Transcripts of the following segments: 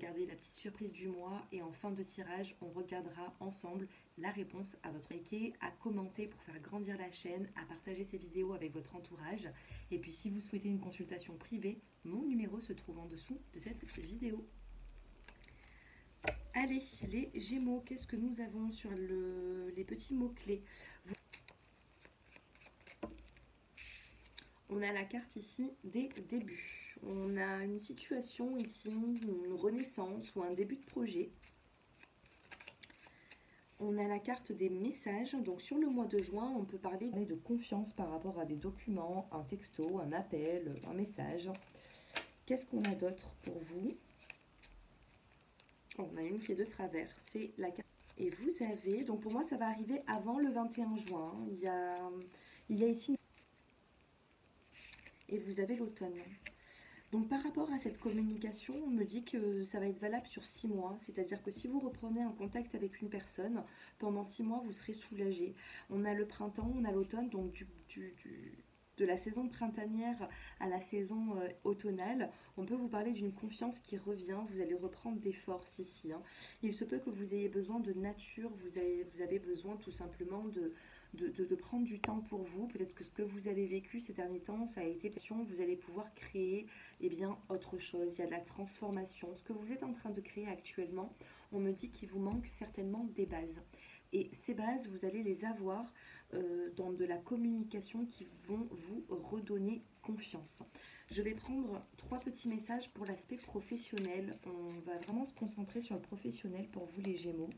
regarder la petite surprise du mois et en fin de tirage, on regardera ensemble la réponse à votre liker, à commenter pour faire grandir la chaîne, à partager ces vidéos avec votre entourage. Et puis si vous souhaitez une consultation privée, mon numéro se trouve en dessous de cette vidéo. Allez, les Gémeaux, qu'est-ce que nous avons sur les petits mots-clés? On a la carte ici des débuts. On a une situation ici, une renaissance ou un début de projet. On a la carte des messages. Donc sur le mois de juin, on peut parler de confiance par rapport à des documents, un texto, un appel, un message. Qu'est-ce qu'on a d'autre pour vous? On a une qui est de travers, c'est la carte. Et vous avez, donc pour moi ça va arriver avant le 21 juin. Il y a ici, et vous avez l'automne. Donc par rapport à cette communication, on me dit que ça va être valable sur 6 mois. C'est-à-dire que si vous reprenez un contact avec une personne, pendant 6 mois, vous serez soulagé. On a le printemps, on a l'automne, donc de la saison printanière à la saison automnale, on peut vous parler d'une confiance qui revient, vous allez reprendre des forces ici. Hein. Il se peut que vous ayez besoin de nature, vous avez besoin tout simplement de prendre du temps pour vous. Peut-être que ce que vous avez vécu ces derniers temps, ça a été passion, vous allez pouvoir créer bien autre chose. Il y a de la transformation. Ce que vous êtes en train de créer actuellement, on me dit qu'il vous manque certainement des bases. Et ces bases, vous allez les avoir dans de la communication qui vont vous redonner confiance. Je vais prendre 3 petits messages pour l'aspect professionnel. On va vraiment se concentrer sur le professionnel pour vous les Gémeaux.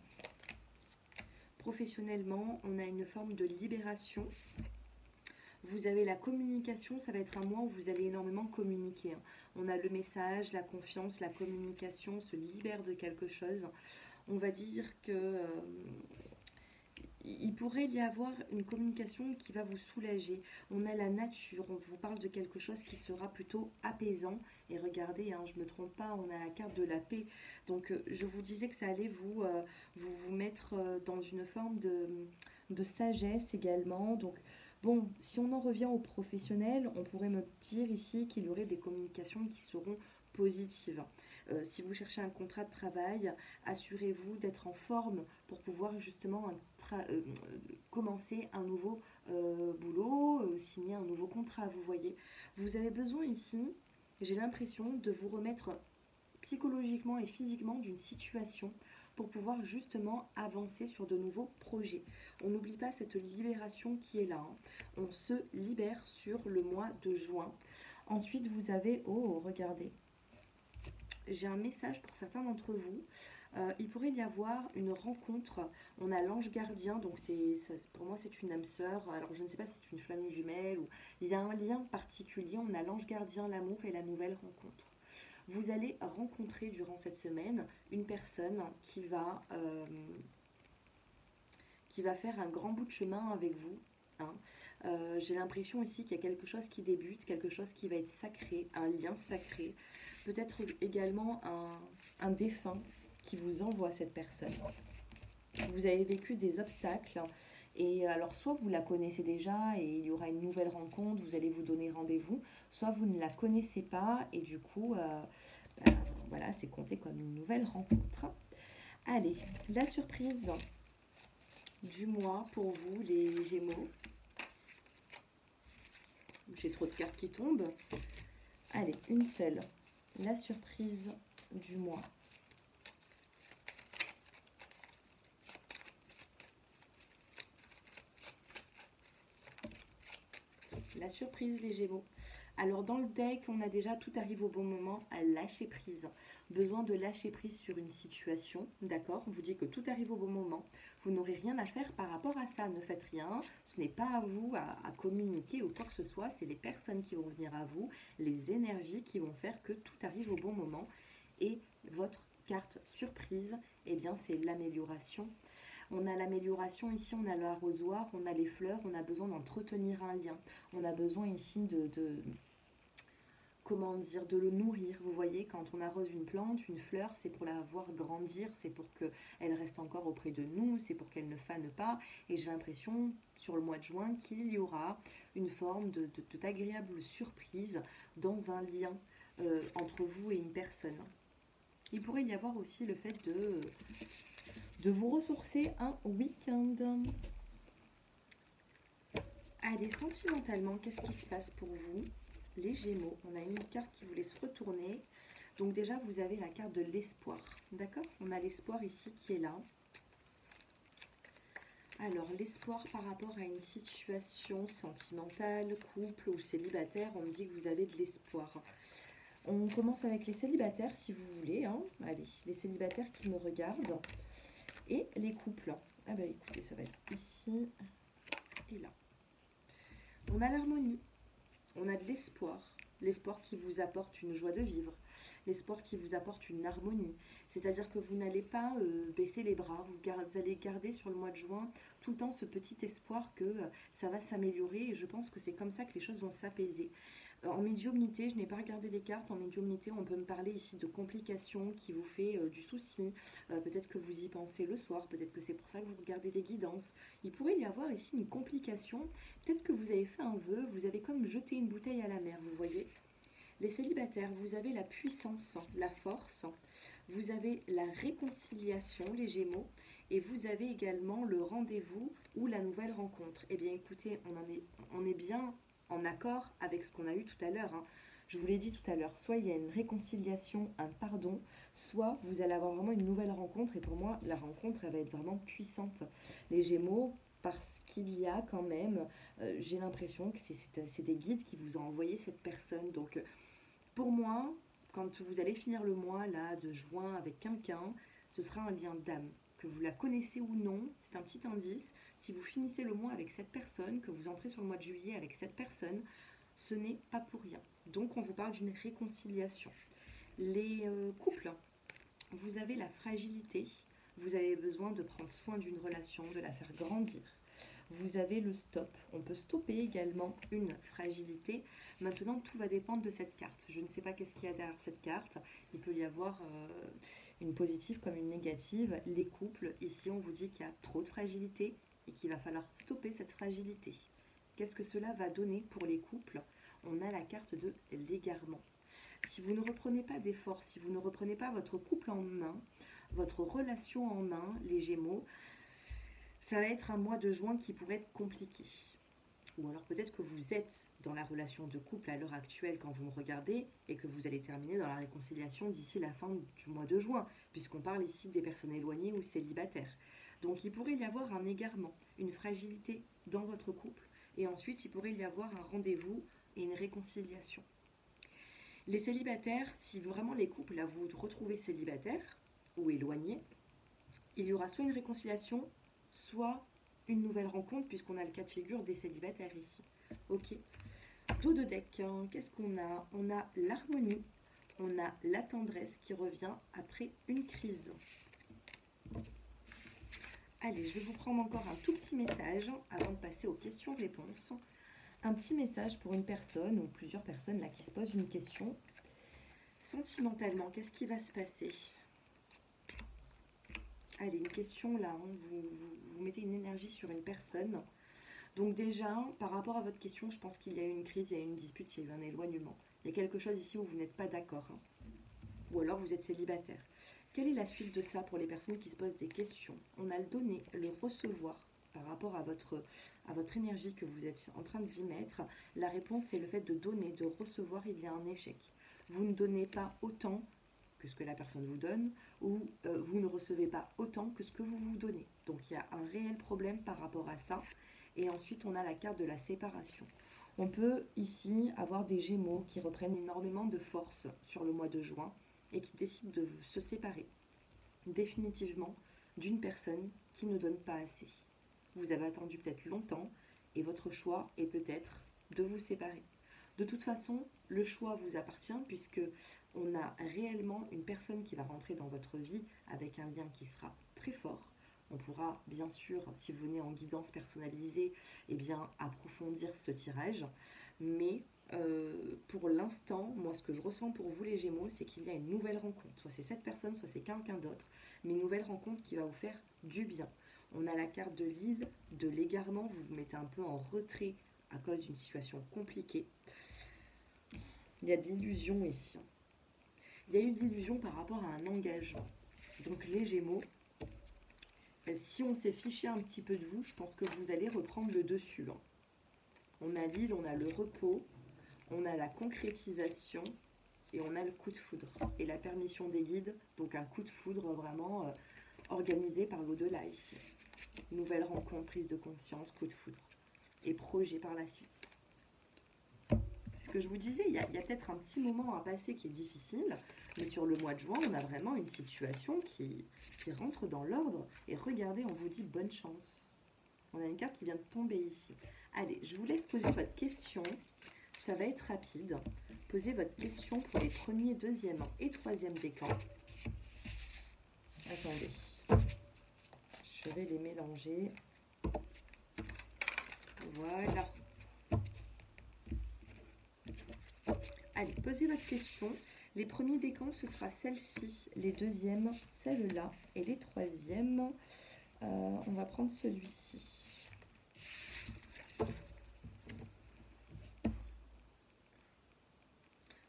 Professionnellement, on a une forme de libération. Vous avez la communication, ça va être un mois où vous allez énormément communiquer. Hein. On a le message, la confiance, la communication se libère de quelque chose. On va dire que il pourrait y avoir une communication qui va vous soulager. On a la nature, on vous parle de quelque chose qui sera plutôt apaisant. Et regardez, hein, je ne me trompe pas, on a la carte de la paix. Donc je vous disais que ça allait vous mettre dans une forme de sagesse également. Donc bon, si on en revient aux professionnels, on pourrait me dire ici qu'il y aurait des communications qui seront positives. Si vous cherchez un contrat de travail, assurez-vous d'être en forme pour pouvoir justement commencer un nouveau boulot, signer un nouveau contrat, vous voyez. Vous avez besoin ici, j'ai l'impression, de vous remettre psychologiquement et physiquement d'une situation pour pouvoir justement avancer sur de nouveaux projets. On n'oublie pas cette libération qui est là. Hein. On se libère sur le mois de juin. Ensuite, vous avez... Oh, regardez. J'ai un message pour certains d'entre vous. Il pourrait y avoir une rencontre. On a l'ange gardien, donc pour moi c'est une âme sœur. Alors je ne sais pas si c'est une flamme jumelle ou il y a un lien particulier. On a l'ange gardien, l'amour et la nouvelle rencontre. Vous allez rencontrer durant cette semaine une personne qui va faire un grand bout de chemin avec vous. Hein. J'ai l'impression ici qu'il y a quelque chose qui débute, quelque chose qui va être sacré, un lien sacré. Peut-être également un défunt qui vous envoie cette personne. Vous avez vécu des obstacles et alors soit vous la connaissez déjà et il y aura une nouvelle rencontre, vous allez vous donner rendez-vous, soit vous ne la connaissez pas et du coup, voilà, c'est compté comme une nouvelle rencontre. Allez, la surprise du mois pour vous les Gémeaux. J'ai trop de cartes qui tombent. Allez, une seule. La surprise du mois. La surprise, les Gémeaux. Alors dans le deck, on a déjà tout arrive au bon moment à lâcher prise. Besoin de lâcher prise sur une situation, d'accord? On vous dit que tout arrive au bon moment. Vous n'aurez rien à faire par rapport à ça. Ne faites rien. Ce n'est pas à vous à communiquer ou quoi que ce soit. C'est les personnes qui vont venir à vous, les énergies qui vont faire que tout arrive au bon moment. Et votre carte surprise, eh bien c'est l'amélioration. On a l'amélioration ici, on a l'arrosoir, on a les fleurs, on a besoin d'entretenir un lien. On a besoin ici comment dire, de le nourrir. Vous voyez, quand on arrose une plante, une fleur, c'est pour la voir grandir, c'est pour qu'elle reste encore auprès de nous, c'est pour qu'elle ne fane pas. Et j'ai l'impression, sur le mois de juin, qu'il y aura une forme d'agréable surprise dans un lien entre vous et une personne. Il pourrait y avoir aussi le fait de vous ressourcer un week-end. Allez, sentimentalement, qu'est-ce qui se passe pour vous, les Gémeaux? On a une carte qui vous laisse retourner. Donc déjà, vous avez la carte de l'espoir. D'accord? On a l'espoir ici qui est là. Alors, l'espoir par rapport à une situation sentimentale, couple ou célibataire, on me dit que vous avez de l'espoir. On commence avec les célibataires, si vous voulez. Hein. Allez, les célibataires qui me regardent. Et les couples. Ah bah écoutez, ça va être ici et là. On a l'harmonie. On a de l'espoir. L'espoir qui vous apporte une joie de vivre. L'espoir qui vous apporte une harmonie. C'est-à-dire que vous n'allez pas baisser les bras. Vous allez garder sur le mois de juin tout le temps ce petit espoir que ça va s'améliorer. Et je pense que c'est comme ça que les choses vont s'apaiser. En médiumnité, je n'ai pas regardé les cartes. En médiumnité, on peut me parler ici de complications qui vous fait du souci. Peut-être que vous y pensez le soir. Peut-être que c'est pour ça que vous regardez des guidances. Il pourrait y avoir ici une complication. Peut-être que vous avez fait un vœu. Vous avez comme jeté une bouteille à la mer, vous voyez. Les célibataires, vous avez la puissance, la force. Vous avez la réconciliation, les Gémeaux. Et vous avez également le rendez-vous ou la nouvelle rencontre. Eh bien, écoutez, on est bien en accord avec ce qu'on a eu tout à l'heure. Hein. Je vous l'ai dit tout à l'heure, soit il y a une réconciliation, un pardon, soit vous allez avoir vraiment une nouvelle rencontre. Et pour moi, la rencontre, elle va être vraiment puissante. Les Gémeaux, parce qu'il y a quand même, j'ai l'impression que c'est des guides qui vous ont envoyé cette personne. Donc, pour moi, quand vous allez finir le mois là de juin avec quelqu'un, ce sera un lien d'âme. Que vous la connaissez ou non, c'est un petit indice. Si vous finissez le mois avec cette personne, que vous entrez sur le mois de juillet avec cette personne, ce n'est pas pour rien. Donc on vous parle d'une réconciliation. Les couples, vous avez la fragilité, vous avez besoin de prendre soin d'une relation, de la faire grandir. Vous avez le stop. On peut stopper également une fragilité. Maintenant, tout va dépendre de cette carte. Je ne sais pas qu'est-ce qu'il y a derrière cette carte. Il peut y avoir une positive comme une négative. Les couples, ici, on vous dit qu'il y a trop de fragilité et qu'il va falloir stopper cette fragilité. Qu'est-ce que cela va donner pour les couples? On a la carte de l'égarement. Si vous ne reprenez pas d'effort, si vous ne reprenez pas votre couple en main, votre relation en main, les Gémeaux, ça va être un mois de juin qui pourrait être compliqué. Ou alors peut-être que vous êtes dans la relation de couple à l'heure actuelle quand vous me regardez et que vous allez terminer dans la réconciliation d'ici la fin du mois de juin, puisqu'on parle ici des personnes éloignées ou célibataires. Donc il pourrait y avoir un égarement, une fragilité dans votre couple, et ensuite il pourrait y avoir un rendez-vous et une réconciliation. Les célibataires, si vraiment les couples là vous retrouvez célibataires ou éloignés, il y aura soit une réconciliation, soit une nouvelle rencontre, puisqu'on a le cas de figure des célibataires ici. Ok. Dos de deck, hein. Qu'est-ce qu'on a? On a l'harmonie, on a la tendresse qui revient après une crise. Allez, je vais vous prendre encore un tout petit message avant de passer aux questions-réponses. Un petit message pour une personne ou plusieurs personnes là qui se posent une question. Sentimentalement, qu'est-ce qui va se passer? Allez, une question là, hein. Vous mettez une énergie sur une personne. Donc déjà, par rapport à votre question, je pense qu'il y a eu une crise, il y a eu une dispute, il y a eu un éloignement. Il y a quelque chose ici où vous n'êtes pas d'accord. Hein. Ou alors vous êtes célibataire. Quelle est la suite de ça pour les personnes qui se posent des questions? On a le donner, le recevoir par rapport à votre énergie que vous êtes en train d'y mettre. La réponse, c'est le fait de donner, de recevoir, il y a un échec. Vous ne donnez pas autant que ce que la personne vous donne, ou vous ne recevez pas autant que ce que vous vous donnez. Donc il y a un réel problème par rapport à ça. Et ensuite, on a la carte de la séparation. On peut ici avoir des Gémeaux qui reprennent énormément de force sur le mois de juin et qui décident de se séparer définitivement d'une personne qui ne donne pas assez. Vous avez attendu peut-être longtemps et votre choix est peut-être de vous séparer. De toute façon, le choix vous appartient puisque on a réellement une personne qui va rentrer dans votre vie avec un lien qui sera très fort. On pourra bien sûr, si vous venez en guidance personnalisée, eh bien, approfondir ce tirage. Mais pour l'instant, moi ce que je ressens pour vous les Gémeaux, c'est qu'il y a une nouvelle rencontre. Soit c'est cette personne, soit c'est quelqu'un d'autre, mais une nouvelle rencontre qui va vous faire du bien. On a la carte de l'île, de l'égarement, vous vous mettez un peu en retrait à cause d'une situation compliquée. Il y a de l'illusion ici. Il y a eu de l'illusion par rapport à un engagement. Donc les Gémeaux, si on s'est fiché un petit peu de vous, je pense que vous allez reprendre le dessus. Hein. On a l'île, on a le repos, on a la concrétisation et on a le coup de foudre. Et la permission des guides, donc un coup de foudre vraiment organisé par l'au-delà ici. Nouvelle rencontre, prise de conscience, coup de foudre. Et projet par la suite. C'est ce que je vous disais, il y a peut-être un petit moment à passer qui est difficile, mais sur le mois de juin, on a vraiment une situation qui rentre dans l'ordre. Et regardez, on vous dit bonne chance. On a une carte qui vient de tomber ici. Allez, je vous laisse poser votre question. Ça va être rapide. Posez votre question pour les premiers, deuxième et troisième décans. Attendez. Je vais les mélanger. Voilà. Allez, posez votre question. Les premiers décans, ce sera celle-ci. Les deuxièmes, celle-là. Et les troisièmes, on va prendre celui-ci.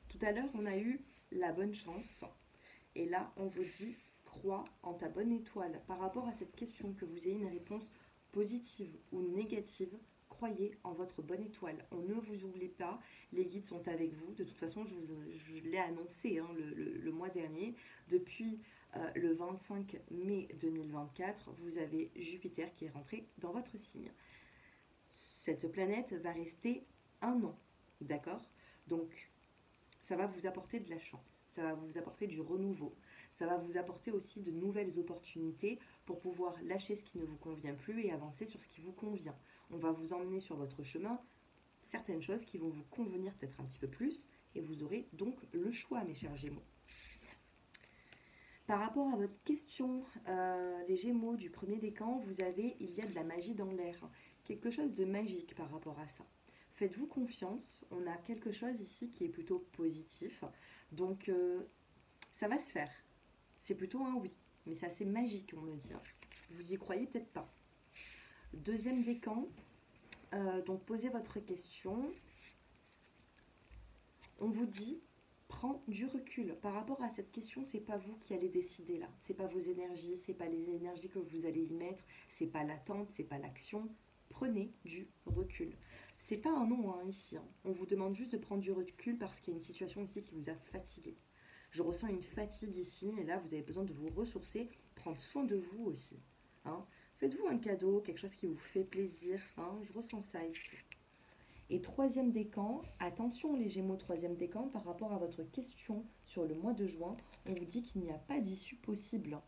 Tout à l'heure, on a eu la bonne chance. Et là, on vous dit, crois en ta bonne étoile. Par rapport à cette question, que vous ayez une réponse positive ou négative, croyez en votre bonne étoile. On ne vous oublie pas, les guides sont avec vous. De toute façon, je l'ai annoncé hein, le mois dernier. Depuis le 25 mai 2024, vous avez Jupiter qui est rentré dans votre signe. Cette planète va rester 1 an, d'accord? Donc, ça va vous apporter de la chance, ça va vous apporter du renouveau, ça va vous apporter aussi de nouvelles opportunités pour pouvoir lâcher ce qui ne vous convient plus et avancer sur ce qui vous convient. On va vous emmener sur votre chemin certaines choses qui vont vous convenir peut-être un petit peu plus et vous aurez donc le choix, mes chers Gémeaux. Par rapport à votre question, les Gémeaux du premier décan, vous avez, il y a de la magie dans l'air, quelque chose de magique par rapport à ça. Faites-vous confiance, on a quelque chose ici qui est plutôt positif, donc ça va se faire. C'est plutôt un oui, mais c'est assez magique, on me dit. Vous y croyez peut-être pas. Deuxième décan, donc posez votre question. On vous dit, prends du recul. Par rapport à cette question, c'est pas vous qui allez décider là. C'est pas vos énergies, c'est pas les énergies que vous allez y mettre, c'est pas l'attente, c'est pas l'action. Prenez du recul. C'est pas un non hein, ici. Hein. On vous demande juste de prendre du recul parce qu'il y a une situation ici qui vous a fatigué. Je ressens une fatigue ici et là vous avez besoin de vous ressourcer, prendre soin de vous aussi. Hein. Faites-vous un cadeau, quelque chose qui vous fait plaisir. Hein. Je ressens ça ici. Et troisième décan, attention les Gémeaux, troisième décan, par rapport à votre question sur le mois de juin, on vous dit qu'il n'y a pas d'issue possible.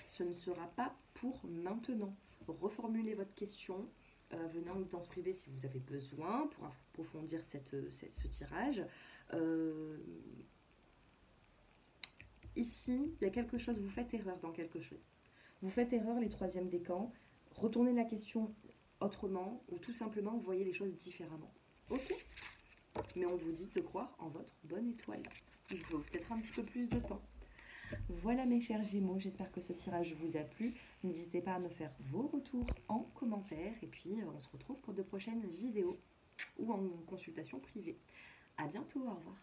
Ce ne sera pas pour maintenant. Reformulez votre question. Venez en guidance privée si vous avez besoin pour approfondir ce tirage. Ici, il y a quelque chose, vous faites erreur dans quelque chose. Vous faites erreur les troisièmes décans, retournez la question autrement ou tout simplement vous voyez les choses différemment. Ok, mais on vous dit de croire en votre bonne étoile. Il faut peut-être un petit peu plus de temps. Voilà mes chers Gémeaux, j'espère que ce tirage vous a plu. N'hésitez pas à me faire vos retours en commentaire et puis on se retrouve pour de prochaines vidéos ou en consultation privée. À bientôt, au revoir.